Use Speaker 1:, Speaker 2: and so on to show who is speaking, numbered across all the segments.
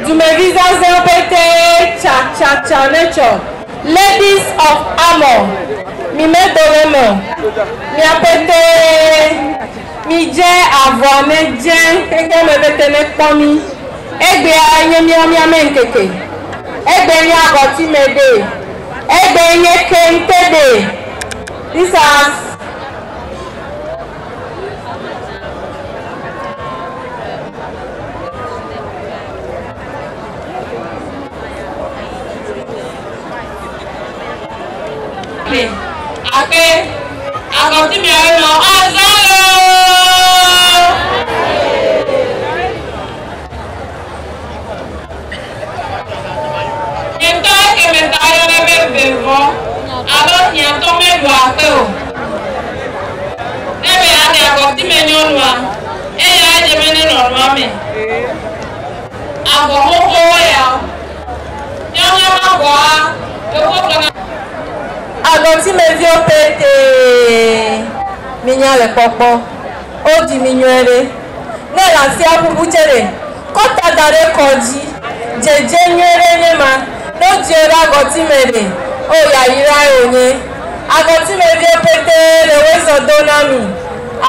Speaker 1: Du me visage pété, cha nature. Ladies of Amor. Mi me dolemo. Mi a pété. Mi je avoir me je. Kenge me pété me komi. Egbe a nye mi amenkeke. Egbe nye agoti me de. Egbe nye kente de. This is Ake, agoti mi ayọ̀ azalo. Yento ke me tayo le bevo, alo yento me do ake o. Ebe ade agoti me ni onwa, eya je me ni onwa me. Abo ho ya. Nyanya ma gwa, ewo kana agoti me vi o pété minya le popo o di minywere na la fi abubu chere kota dare koji jeje nywere ne ma no di ora agoti me de o ya ira onye agoti me vi o pété le wezo donami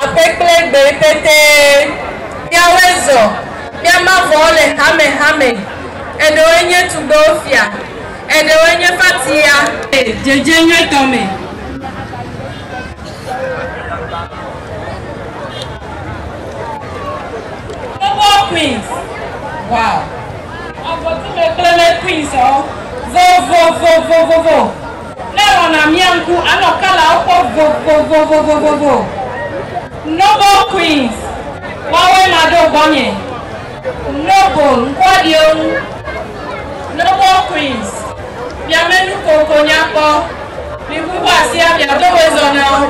Speaker 1: apekle gbe pété bia wezo bia ma vole hame edo enye to go fia and the one you fatia, Jeje Tommy. Football queens. Wow. I've got to make the queens, oh. Vo. Now on a mianku, I know color vo. Noble queens. Wawe Mado Bonnie. Noble, Quadio. Noble queens. Bienvenue au Cognac. Nous vous voici à bientôt raisonnant.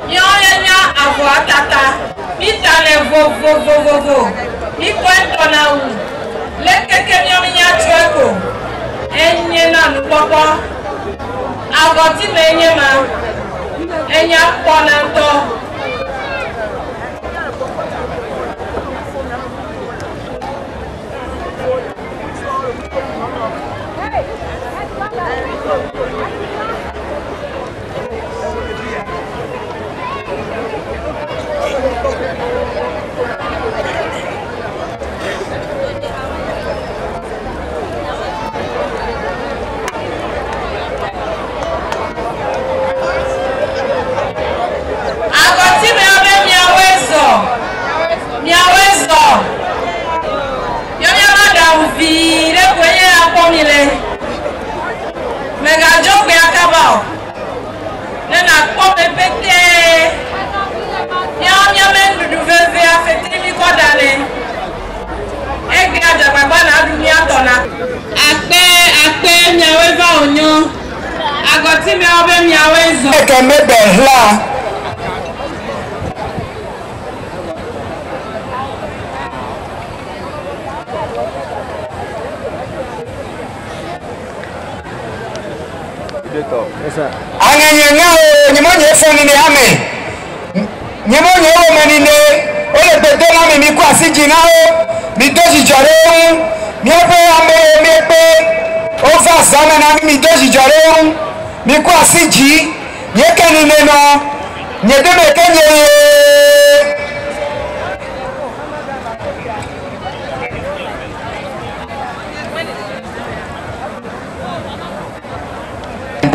Speaker 1: Y'a avoir tata. Vita les vo. Ni quoi na ou. Les quelques miniatures ko. Enye na nous papa. Agoti menye ma. Enya ponanto.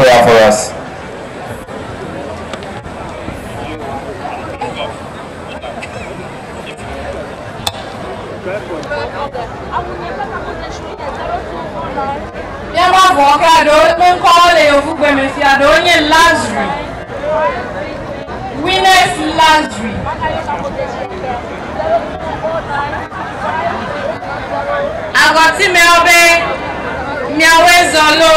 Speaker 2: Prayer for us.
Speaker 1: Winners Luxury. Agoti me obe mi awezolo.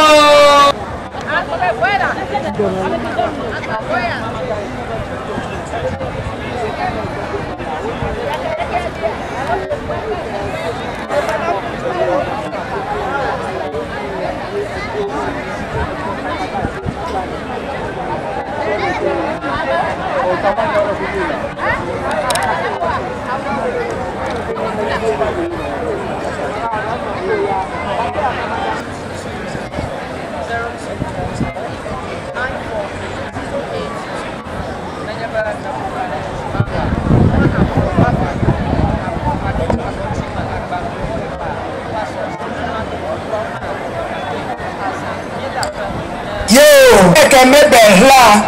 Speaker 3: Eke mebe hla.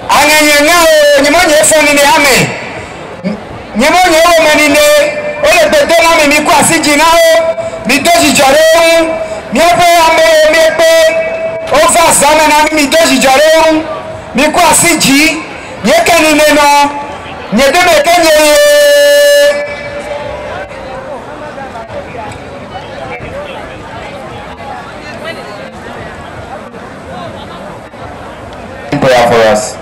Speaker 3: Anyenyenga o nyimonye foni ni ame. Nyimonye o menine o le bede na mi mi kwa sijina o mi doji jore o mi ope ame mi pe o fa sana na mi doji jore o mi kwa siji yekeni neno nyedeme kenye
Speaker 2: prayer for us.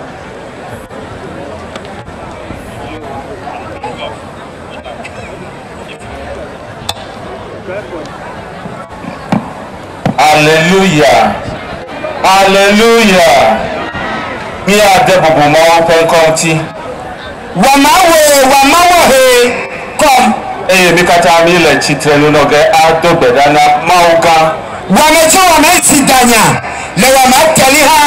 Speaker 2: Hallelujah. Hallelujah. Mi adebubu ma open konti.
Speaker 3: Wamawe he kom.
Speaker 2: Mi kata mi le chitre no ge adobeda na mauga.
Speaker 3: Wamecho wameti danya. Le wamateli ha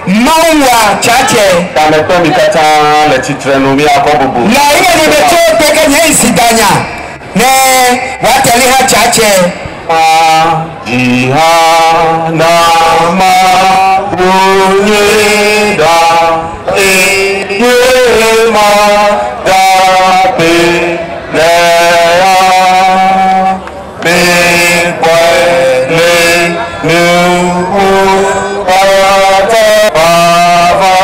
Speaker 3: mawa chache.
Speaker 2: Tamepe mi kata le chitre no mi akobubu.
Speaker 3: La ile ni beto peke nye isi danya. Ne wateli ha chache.
Speaker 2: Jihana ma bunyeda yema da pe lea me kwele nu ata bava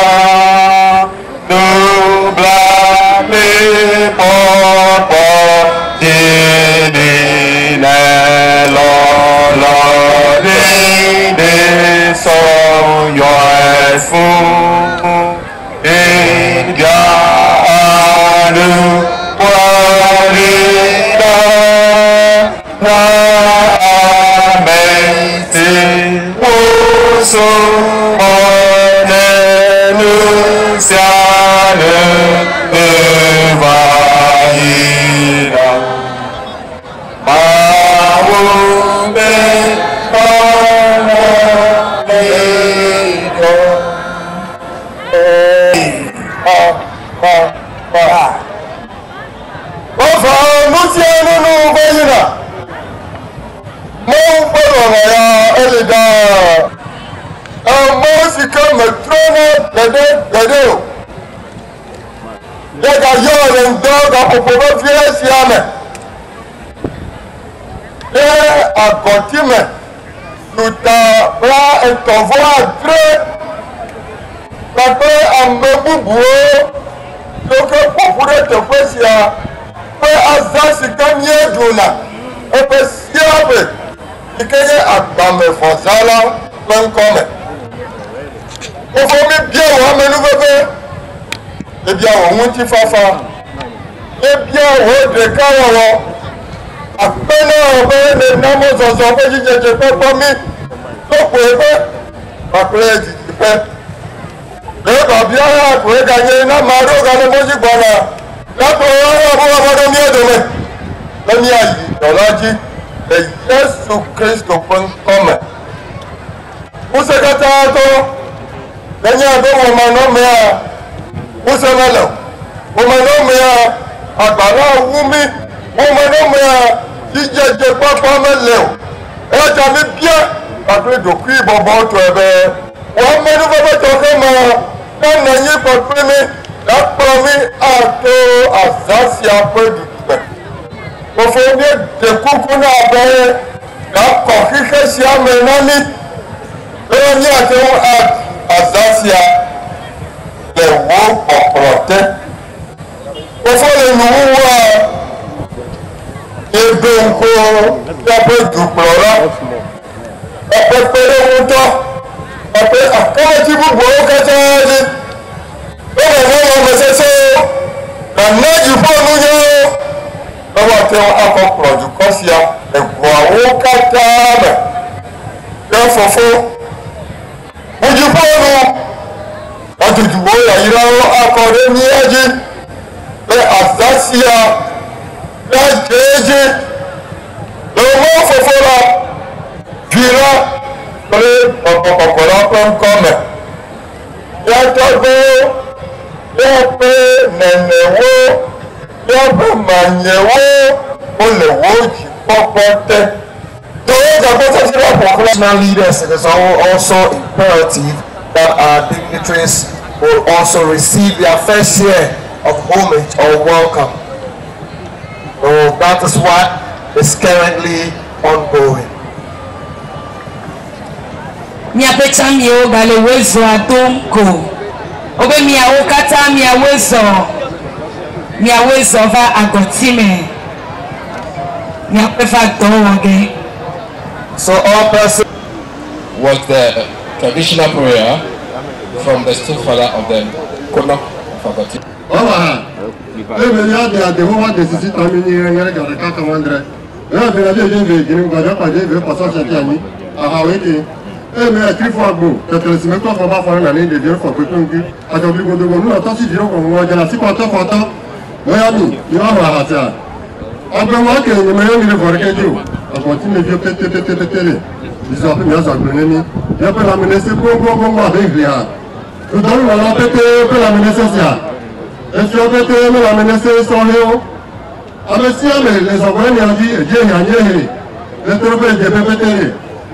Speaker 2: nu bla me popo dini ne lo de so yo fu india anu warida na ameti so onenu siane nevahira mawumbe
Speaker 4: Agotime, nous t'avons un convoi après un meboubo, donc pour te faire ça, pour Azaz gagner d'una, et pour siabe, il y a un bambé fonsala, même comme. On va bien, on va nous faire. Eh bien, on monte fafa. Eh bien, on va décaler. Apena obe le namo zozo pe jije pe pomi to ko ebe akure jiji pe le ba bia ko e ganye na maro ga le moji gbona la to wa bo do mi edome le mi ayi dolaji e Yesu Kristo pon come use kata to le nya do mo ma no me a use melo mo ma no me a agbara wumi Woman, you just get papa Melo. What I mean, Pierre, I played the crib about to have 1 minute of a and then you put me that for me after Azasia President. Before me, the Kukuna Bay, that coffee Siam and Nani, then you at Azasia, the work of protect. Before the new ebe nko yabe duplora ọpẹ pẹlẹ wúntọ ọpẹ akọwẹtì gbogbo kẹsàájì ó wà wọn lọ mẹsẹsẹ nana yìí fọnù yẹn lọ́wọ́ tí wọ́n akọ pọ̀jù kọ́ sí ya ẹ̀kọ́ àwọn kátà mẹ́ yẹ fọ́fọ́ ojú fóònù ọ̀tùtùwò yàyíráwọ́ akọ̀rẹ́ ní ẹjí pé àtàsíà lẹ́jẹ̀ẹ́jẹ́ lọ́wọ́ fọ́fọ́ lọ jìrá pé ọ̀pọ̀pọ̀pọ̀lọ́ pé ń kọ́ mẹ́ yàtọ̀ gbé yẹ pé nẹ̀nẹ̀wó yẹ pé mànyẹ̀wó olèwó jì pọ́pọ́ tẹ́.
Speaker 3: National leaders, it is also imperative that our dignitaries will also receive their fair share of homage or welcome. So that is what is currently ongoing.
Speaker 1: Miapeta mio bale wezo atonko. Obe miawokata miawezo va agotime. Miapefa donge.
Speaker 3: So all persons
Speaker 5: was the traditional prayer from the stepfather of the Kono of Agoti.
Speaker 6: Ils ont pu bien s'apprécier. Il peut la menacer pour avec lui. Tout dans le monde peut la menacer ça. Et si on peut la menacer son héros. Avec si les envoyés ont dit Dieu y a nié. Les troupes de PPT.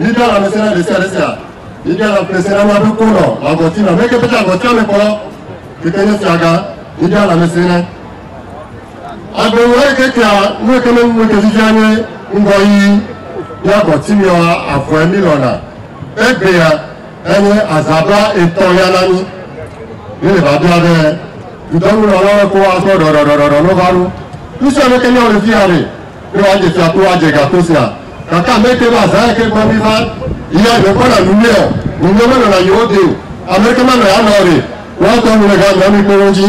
Speaker 6: Ni dans la menace de ça. Ni dans la menace de la Kono. La Gotine, mais que peut-être la Gotine mais pas. Tu connais ça gars. Ni dans la menace. Après ouais que nous quand même nous que j'ai ngoi ya continue à avoir milona ebea ene azaba etoyanani ile badade dudamu na ko aso do no baru tuso me kenyo le fiare ni waje fi ato waje ga to sia kaka meke ba za ke ko mi fa iya be ko na numeo numeo na yode amerika ma na ya nore wa to mi ga na mi ko wonji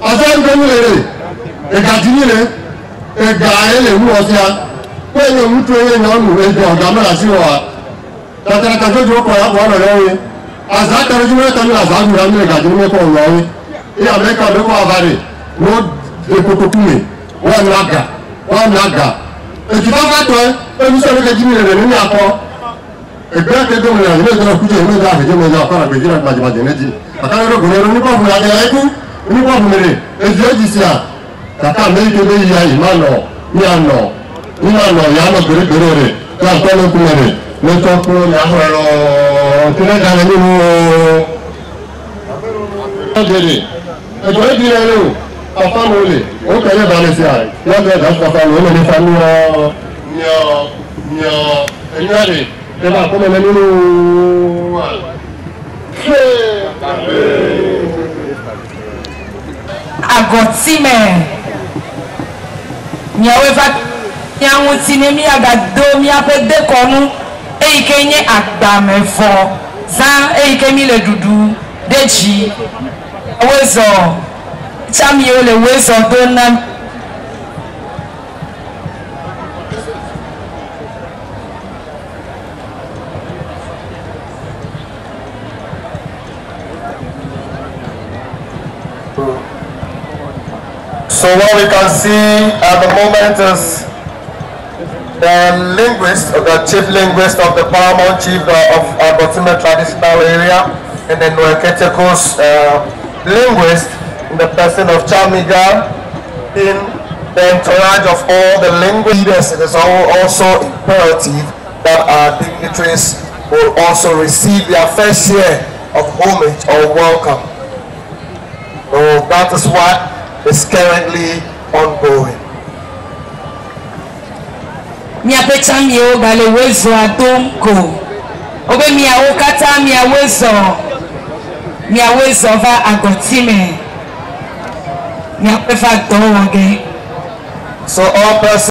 Speaker 6: asa ngo mi le e ga dinile e ga ele mu osia pẹ̀lú mú tó yẹ ní ọ̀nù ẹjọ́ ọ̀gá mẹ́ra sí wà tàtàràtà tó jọ pọ̀ lápò ọ̀nà lọ́wọ́ àzá tẹ̀rẹ́jú mẹ́ta ní àzá gbìyà ní ẹ̀gàjú mẹ́kọ̀ lọ́wọ́ ní amẹ́ríkà lọ́kọ̀ àbárè ló dé kókókú mi wọ́n nàgà èjì bá fẹ́ tọ́ ẹni sọ́ọ́ lókè jími rẹ̀ nínú àkọ́ ẹgbẹ́ akẹ́kọ̀ọ́ mi rẹ̀ nígbà tó kújẹ́ ìmọ̀ ìdá àfẹ́jọ́ mi ọ̀kọ́ àgbèjì rẹ̀ gbajúmọ̀jẹ̀ méjì àkàrẹ́rọ̀gùn ẹ̀rọ nípọ̀fù àti ẹ̀kú nípọ̀fù mẹ́rẹ̀ èjì èjì sí à kàkà mẹ́rin tó bẹ́ yíya ìmánà ní àná nínú àná ìyáàmọ̀ gbèrègbèrè rẹ̀ tí a tọ́ lókun rẹ̀ lọ́tọ́ kúrò ní àwọn ẹ̀rọ tílẹ̀ dára nínú ọ̀gẹ̀dẹ̀ ẹ̀jọ̀ ìdí rẹ̀ lò pàpánu olè ó kẹ́lẹ́ balẹ̀ sí àì lọ́dọ̀ ẹ̀dá pàpánu ó lè ní fa níyàn ẹ̀yìn rẹ̀ tẹ́lá kọ́mọ̀lẹ́ nínú
Speaker 1: Agotime miawefa Yang sini mi agado mi apede konu eike nye agbamefo za eike mi le dudu deji wezo chami ole wezo dona
Speaker 4: So what we can see at the moment is the linguist, the chief linguist of the paramount chief of Agotime traditional area, and the Nweketeku's linguist in the person of Chamiga, in the entourage of all the linguists. It is also imperative that our dignitaries will also receive their fair share of homage or welcome. So that is what is currently ongoing.
Speaker 1: Miapeta mio bale wezo atonko. Obe miawokata miawezo va agotime. Miapefa donge.
Speaker 3: So all persons